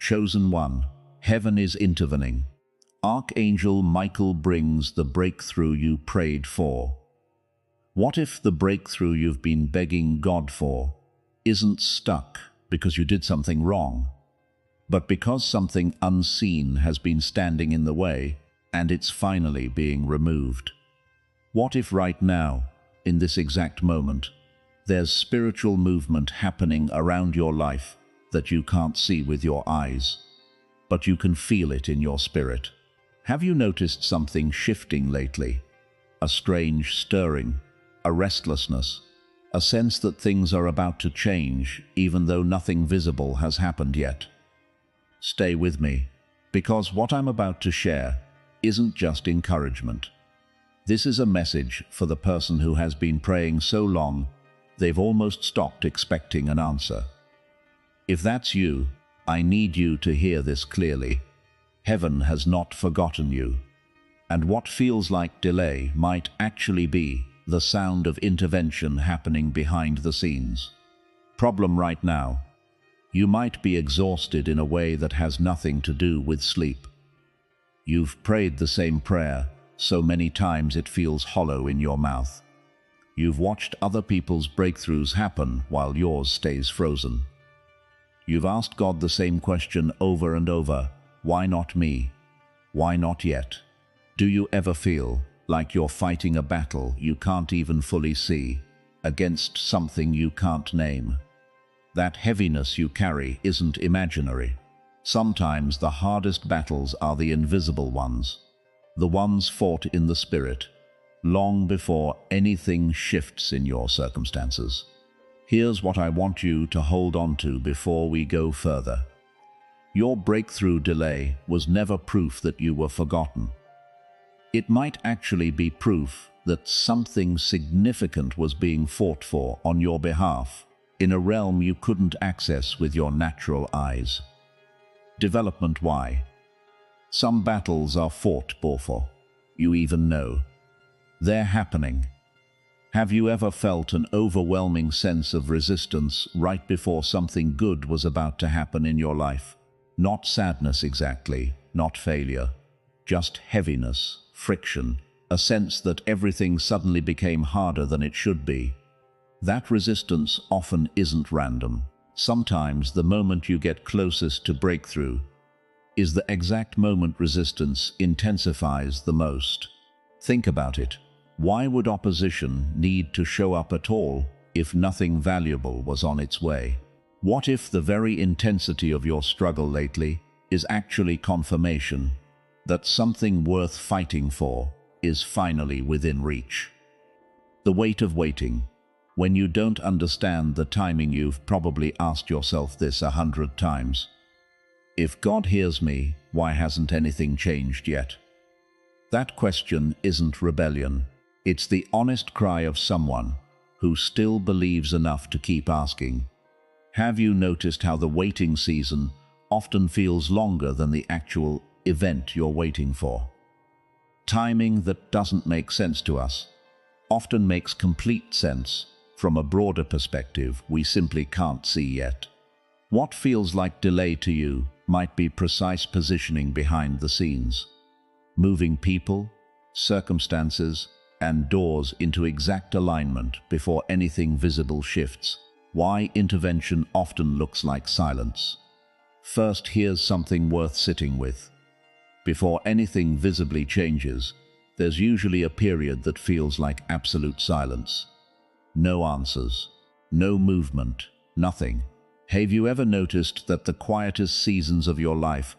Chosen one, heaven is intervening. Archangel Michael brings the breakthrough you prayed for. What if the breakthrough you've been begging God for isn't stuck because you did something wrong, but because something unseen has been standing in the way and it's finally being removed? What if right now, in this exact moment, there's spiritual movement happening around your life that you can't see with your eyes, but you can feel it in your spirit? Have you noticed something shifting lately? A strange stirring, a restlessness, a sense that things are about to change even though nothing visible has happened yet? Stay with me, because what I'm about to share isn't just encouragement. This is a message for the person who has been praying so long they've almost stopped expecting an answer. If that's you, I need you to hear this clearly. Heaven has not forgotten you, and what feels like delay might actually be the sound of intervention happening behind the scenes. Problem right now: you might be exhausted in a way that has nothing to do with sleep. You've prayed the same prayer so many times it feels hollow in your mouth. You've watched other people's breakthroughs happen while yours stays frozen. You've asked God the same question over and over: why not me? Why not yet? Do you ever feel like you're fighting a battle you can't even fully see, against something you can't name? That heaviness you carry isn't imaginary. Sometimes the hardest battles are the invisible ones, the ones fought in the spirit, long before anything shifts in your circumstances. Here's what I want you to hold on to before we go further. Your breakthrough delay was never proof that you were forgotten. It might actually be proof that something significant was being fought for on your behalf, in a realm you couldn't access with your natural eyes. Development why? Some battles are fought before you even know they're happening. Have you ever felt an overwhelming sense of resistance right before something good was about to happen in your life? Not sadness exactly, not failure, just heaviness, friction, a sense that everything suddenly became harder than it should be. That resistance often isn't random. Sometimes the moment you get closest to breakthrough is the exact moment resistance intensifies the most. Think about it. Why would opposition need to show up at all if nothing valuable was on its way? What if the very intensity of your struggle lately is actually confirmation that something worth fighting for is finally within reach? The weight of waiting. When you don't understand the timing, you've probably asked yourself this 100 times. If God hears me, why hasn't anything changed yet? That question isn't rebellion. It's the honest cry of someone who still believes enough to keep asking. Have you noticed how the waiting season often feels longer than the actual event you're waiting for? Timing that doesn't make sense to us often makes complete sense from a broader perspective we simply can't see yet. What feels like delay to you might be precise positioning behind the scenes, moving people, circumstances, and doors into exact alignment before anything visible shifts. Why intervention often looks like silence. First, here's something worth sitting with. Before anything visibly changes, there's usually a period that feels like absolute silence. No answers, no movement, nothing. Have you ever noticed that the quietest seasons of your life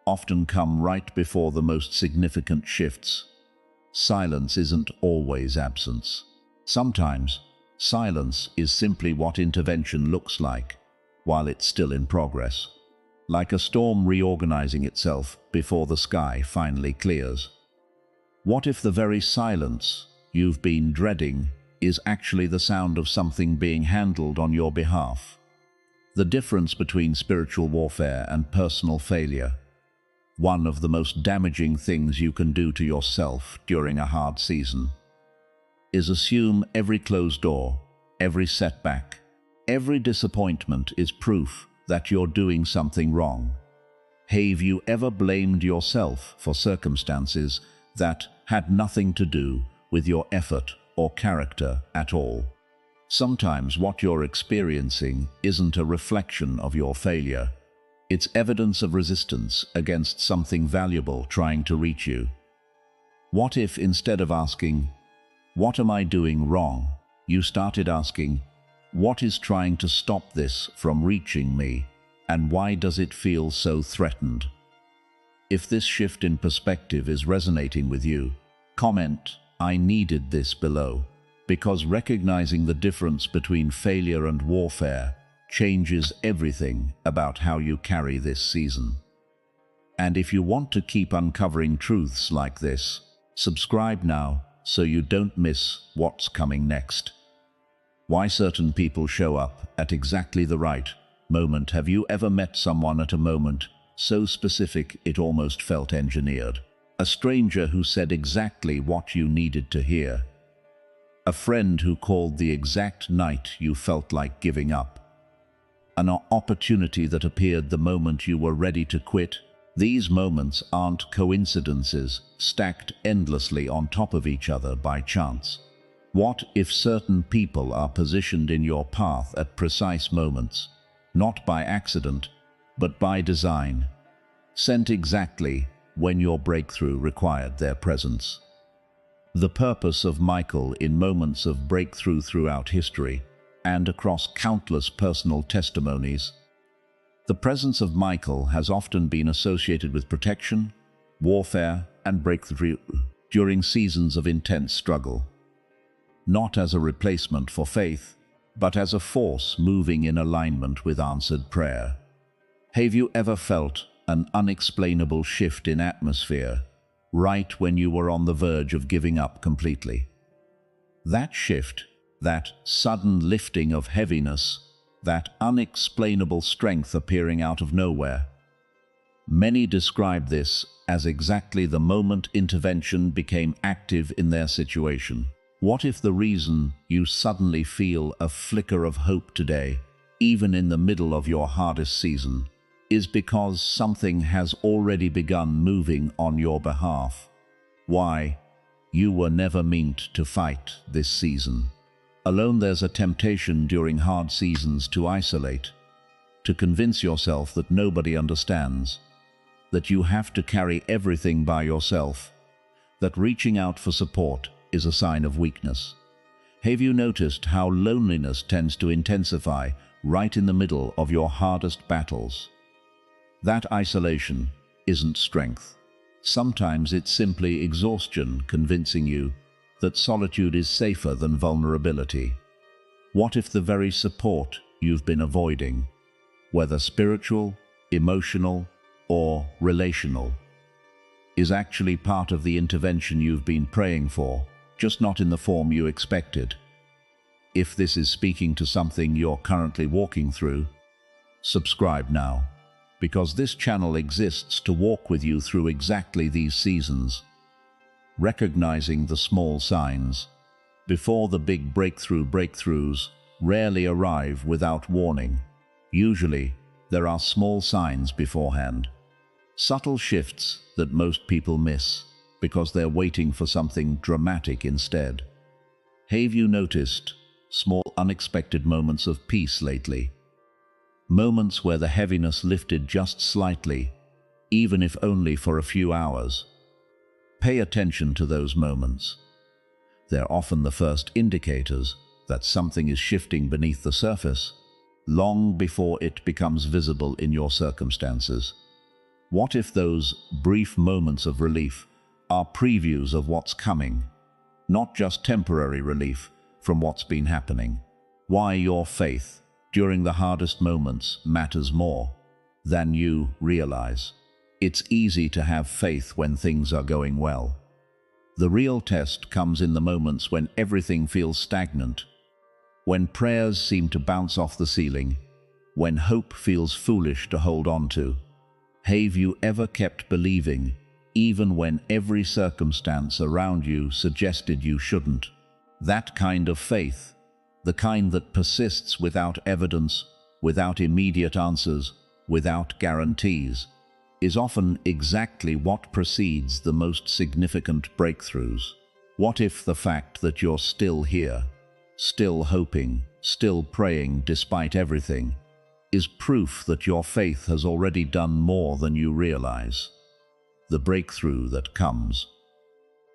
often come right before the most significant shifts? Silence isn't always absence. Sometimes, silence is simply what intervention looks like while it's still in progress. Like a storm reorganizing itself before the sky finally clears. What if the very silence you've been dreading is actually the sound of something being handled on your behalf? The difference between spiritual warfare and personal failure. One of the most damaging things you can do to yourself during a hard season is assume every closed door, every setback, every disappointment is proof that you're doing something wrong. Have you ever blamed yourself for circumstances that had nothing to do with your effort or character at all? Sometimes what you're experiencing isn't a reflection of your failure. It's evidence of resistance against something valuable trying to reach you. What if instead of asking, "What am I doing wrong?" you started asking, "What is trying to stop this from reaching me, and why does it feel so threatened?" If this shift in perspective is resonating with you, comment, "I needed this" below, because recognizing the difference between failure and warfare changes everything about how you carry this season. And if you want to keep uncovering truths like this, subscribe now so you don't miss what's coming next. Why certain people show up at exactly the right moment. Have you ever met someone at a moment so specific it almost felt engineered? A stranger who said exactly what you needed to hear. A friend who called the exact night you felt like giving up. An opportunity that appeared the moment you were ready to quit. These moments aren't coincidences stacked endlessly on top of each other by chance. What if certain people are positioned in your path at precise moments, not by accident, but by design, sent exactly when your breakthrough required their presence? The purpose of Michael in moments of breakthrough throughout history and across countless personal testimonies. The presence of Michael has often been associated with protection, warfare, and breakthrough during seasons of intense struggle. Not as a replacement for faith, but as a force moving in alignment with answered prayer. Have you ever felt an unexplainable shift in atmosphere right when you were on the verge of giving up completely? That shift, that sudden lifting of heaviness, that unexplainable strength appearing out of nowhere. Many describe this as exactly the moment intervention became active in their situation. What if the reason you suddenly feel a flicker of hope today, even in the middle of your hardest season, is because something has already begun moving on your behalf? Why? You were never meant to fight this season alone. There's a temptation during hard seasons to isolate, to convince yourself that nobody understands, that you have to carry everything by yourself, that reaching out for support is a sign of weakness. Have you noticed how loneliness tends to intensify right in the middle of your hardest battles? That isolation isn't strength. Sometimes it's simply exhaustion convincing you that solitude is safer than vulnerability. What if the very support you've been avoiding, whether spiritual, emotional, or relational, is actually part of the intervention you've been praying for, just not in the form you expected? If this is speaking to something you're currently walking through, subscribe now, because this channel exists to walk with you through exactly these seasons, recognizing the small signs before the big breakthroughs rarely arrive without warning. Usually, there are small signs beforehand, subtle shifts that most people miss because they're waiting for something dramatic instead. Have you noticed small unexpected moments of peace lately? Moments where the heaviness lifted just slightly, even if only for a few hours. Pay attention to those moments. They're often the first indicators that something is shifting beneath the surface, long before it becomes visible in your circumstances. What if those brief moments of relief are previews of what's coming, not just temporary relief from what's been happening? Why your faith during the hardest moments matters more than you realize. It's easy to have faith when things are going well. The real test comes in the moments when everything feels stagnant, when prayers seem to bounce off the ceiling, when hope feels foolish to hold on to. Have you ever kept believing, even when every circumstance around you suggested you shouldn't? That kind of faith, the kind that persists without evidence, without immediate answers, without guarantees, is often exactly what precedes the most significant breakthroughs. What if the fact that you're still here, still hoping, still praying despite everything, is proof that your faith has already done more than you realize? The breakthrough that comes.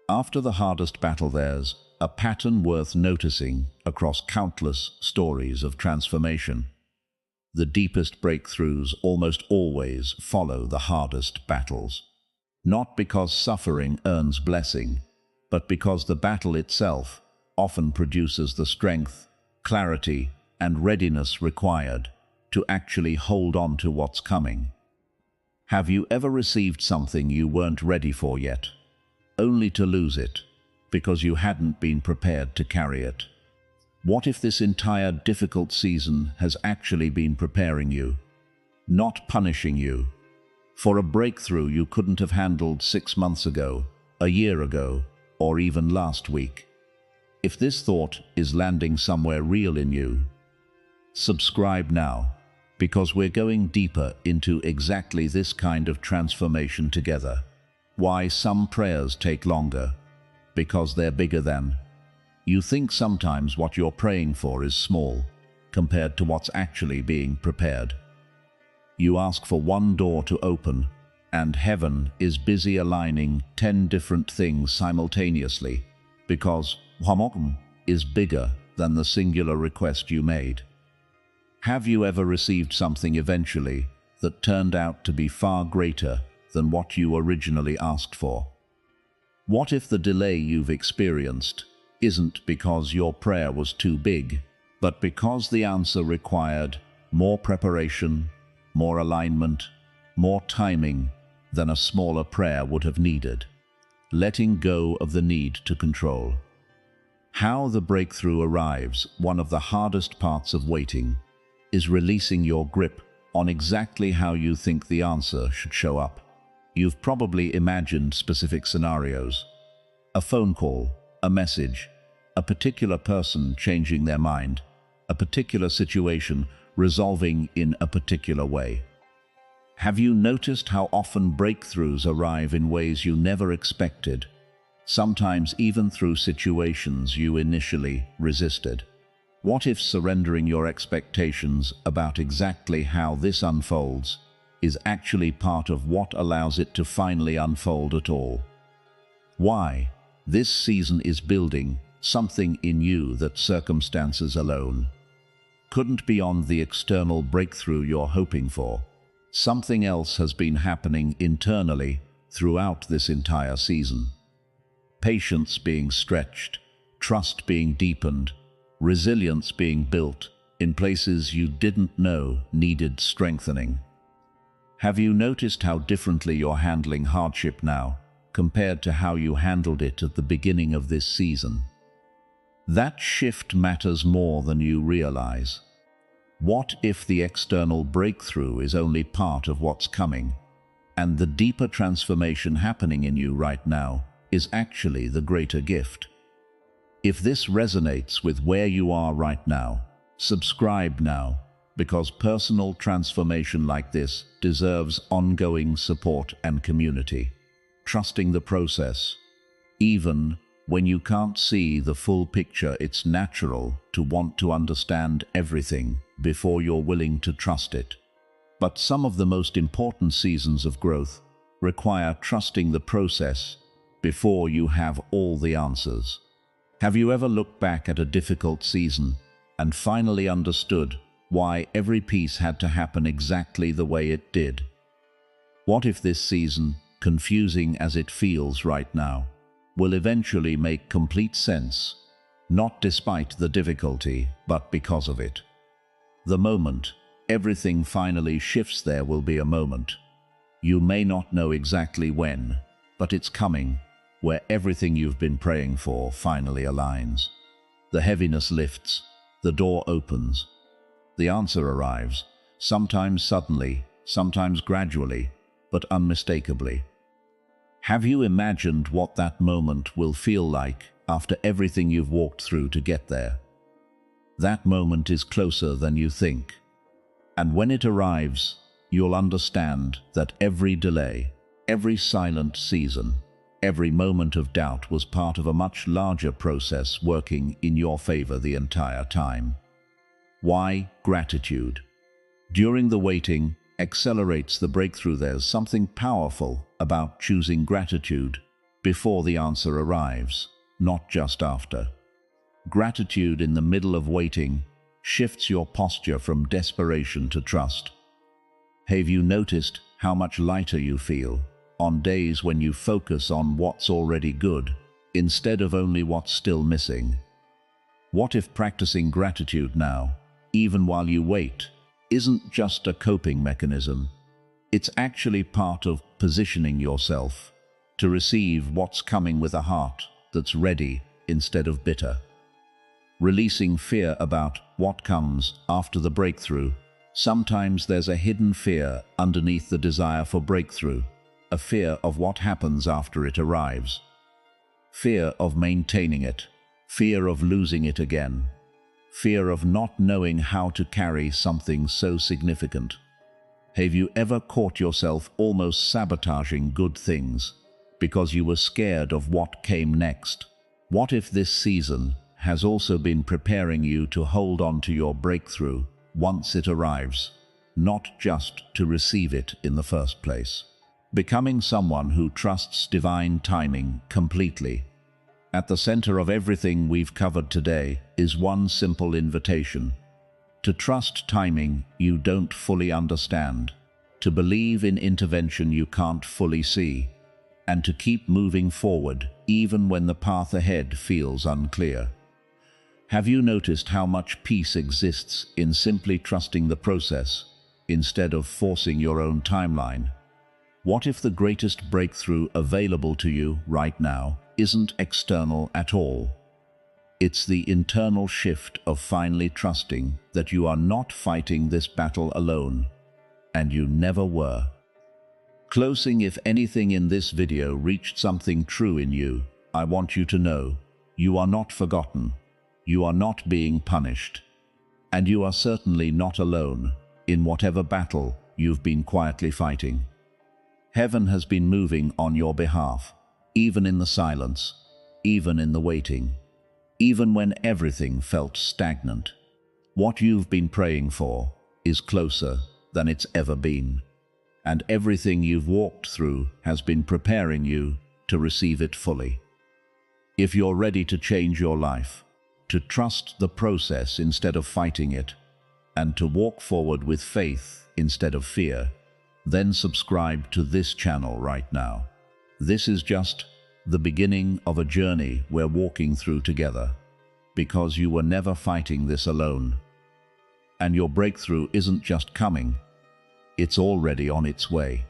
After the hardest battle, there's a pattern worth noticing across countless stories of transformation. The deepest breakthroughs almost always follow the hardest battles. Not because suffering earns blessing, but because the battle itself often produces the strength, clarity, and readiness required to actually hold on to what's coming. Have you ever received something you weren't ready for yet, only to lose it because you hadn't been prepared to carry it? What if this entire difficult season has actually been preparing you, not punishing you, for a breakthrough you couldn't have handled 6 months ago, a year ago, or even last week? If this thought is landing somewhere real in you, subscribe now, because we're going deeper into exactly this kind of transformation together. Why some prayers take longer? Because they're bigger than. You think sometimes what you're praying for is small compared to what's actually being prepared. You ask for one door to open, and heaven is busy aligning 10 different things simultaneously, because Hwamokm is bigger than the singular request you made. Have you ever received something eventually that turned out to be far greater than what you originally asked for? What if the delay you've experienced isn't because your prayer was too big, but because the answer required more preparation, more alignment, more timing than a smaller prayer would have needed? Letting go of the need to control. How the breakthrough arrives. One of the hardest parts of waiting is releasing your grip on exactly how you think the answer should show up. You've probably imagined specific scenarios. A phone call, a message, a particular person changing their mind, a particular situation resolving in a particular way. Have you noticed how often breakthroughs arrive in ways you never expected, sometimes even through situations you initially resisted? What if surrendering your expectations about exactly how this unfolds is actually part of what allows it to finally unfold at all? Why? This season is building something in you that circumstances alone couldn't. Beyond the external breakthrough you're hoping for, something else has been happening internally throughout this entire season. Patience being stretched, trust being deepened, resilience being built in places you didn't know needed strengthening. Have you noticed how differently you're handling hardship now compared to how you handled it at the beginning of this season? That shift matters more than you realize. What if the external breakthrough is only part of what's coming, and the deeper transformation happening in you right now is actually the greater gift? If this resonates with where you are right now, subscribe now, because personal transformation like this deserves ongoing support and community. Trusting the process. Even when you can't see the full picture, it's natural to want to understand everything before you're willing to trust it. But some of the most important seasons of growth require trusting the process before you have all the answers. Have you ever looked back at a difficult season and finally understood why every piece had to happen exactly the way it did? What if this season, confusing as it feels right now, will eventually make complete sense, not despite the difficulty, but because of it? The moment everything finally shifts, there will be a moment. You may not know exactly when, but it's coming, where everything you've been praying for finally aligns. The heaviness lifts, the door opens, the answer arrives, sometimes suddenly, sometimes gradually, but unmistakably. Have you imagined what that moment will feel like after everything you've walked through to get there? That moment is closer than you think. And when it arrives, you'll understand that every delay, every silent season, every moment of doubt was part of a much larger process working in your favor the entire time. Why gratitude? During the waiting accelerates the breakthrough. There's something powerful about choosing gratitude before the answer arrives, not just after. Gratitude in the middle of waiting shifts your posture from desperation to trust. Have you noticed how much lighter you feel on days when you focus on what's already good instead of only what's still missing? What if practicing gratitude now, even while you wait, isn't just a coping mechanism? It's actually part of positioning yourself to receive what's coming with a heart that's ready instead of bitter. Releasing fear about what comes after the breakthrough. Sometimes there's a hidden fear underneath the desire for breakthrough, a fear of what happens after it arrives. Fear of maintaining it, fear of losing it again, fear of not knowing how to carry something so significant. Have you ever caught yourself almost sabotaging good things because you were scared of what came next? What if this season has also been preparing you to hold on to your breakthrough once it arrives, not just to receive it in the first place? Becoming someone who trusts divine timing completely. At the center of everything we've covered today is one simple invitation: to trust timing you don't fully understand, to believe in intervention you can't fully see, and to keep moving forward even when the path ahead feels unclear. Have you noticed how much peace exists in simply trusting the process instead of forcing your own timeline? What if the greatest breakthrough available to you right now isn't external at all? It's the internal shift of finally trusting that you are not fighting this battle alone, and you never were. Closing, if anything in this video reached something true in you, I want you to know you are not forgotten. You are not being punished, and you are certainly not alone in whatever battle you've been quietly fighting. Heaven has been moving on your behalf, even in the silence, even in the waiting, even when everything felt stagnant. What you've been praying for is closer than it's ever been, and everything you've walked through has been preparing you to receive it fully. If you're ready to change your life, to trust the process instead of fighting it, and to walk forward with faith instead of fear, then subscribe to this channel right now. This is just the beginning of a journey we're walking through together, because you were never fighting this alone. And your breakthrough isn't just coming, it's already on its way.